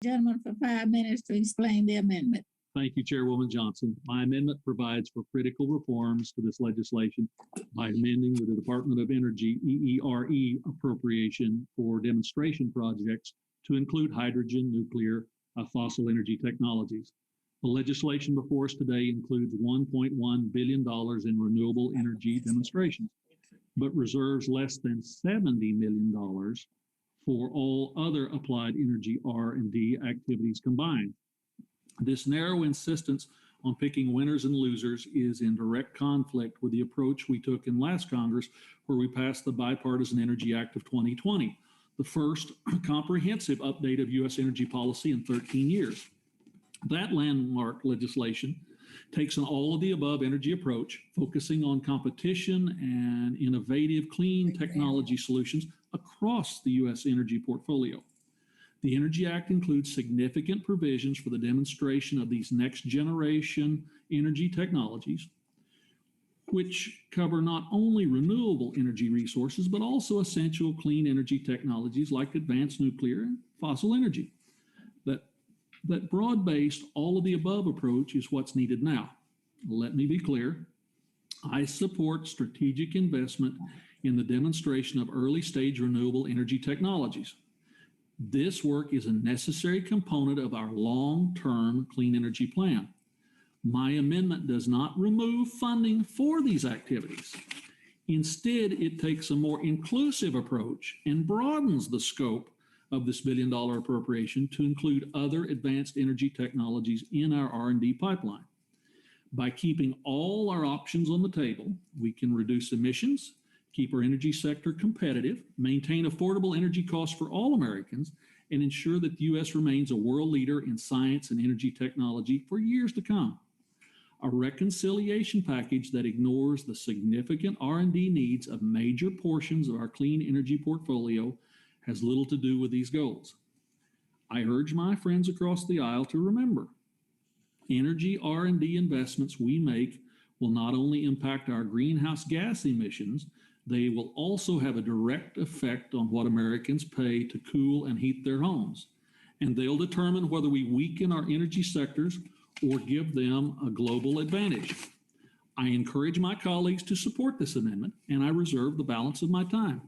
Gentleman for 5 minutes to explain the amendment. Thank you, Chairwoman Johnson. My amendment provides for critical reforms to this legislation by amending the Department of Energy EERE appropriation for demonstration projects to include hydrogen, nuclear, fossil energy technologies. The legislation before us today includes $1.1 billion in renewable energy demonstrations, but reserves less than $70 million for all other applied energy R&D activities combined. This narrow insistence on picking winners and losers is in direct conflict with the approach we took in last Congress, where we passed the Bipartisan Energy Act of 2020, the first comprehensive update of U.S. energy policy in 13 years. That landmark legislation takes an all-of-the-above energy approach, focusing on competition and innovative clean technology solutions across the U.S. energy portfolio. The Energy Act includes significant provisions for the demonstration of these next-generation energy technologies, which cover not only renewable energy resources, but also essential clean energy technologies like advanced nuclear and fossil energy. That broad-based, all-of-the-above approach is what's needed now. Let me be clear. I support strategic investment in the demonstration of early-stage renewable energy technologies. This work is a necessary component of our long-term clean energy plan. My amendment does not remove funding for these activities. Instead, it takes a more inclusive approach and broadens the scope of this billion-dollar appropriation to include other advanced energy technologies in our R&D pipeline. By keeping all our options on the table, we can reduce emissions, keep our energy sector competitive, maintain affordable energy costs for all Americans, and ensure that the U.S. remains a world leader in science and energy technology for years to come. A reconciliation package that ignores the significant R&D needs of major portions of our clean energy portfolio has little to do with these goals. I urge my friends across the aisle to remember, energy R&D investments we make will not only impact our greenhouse gas emissions, they will also have a direct effect on what Americans pay to cool and heat their homes. And they'll determine whether we weaken our energy sectors or give them a global advantage. I encourage my colleagues to support this amendment, and I reserve the balance of my time.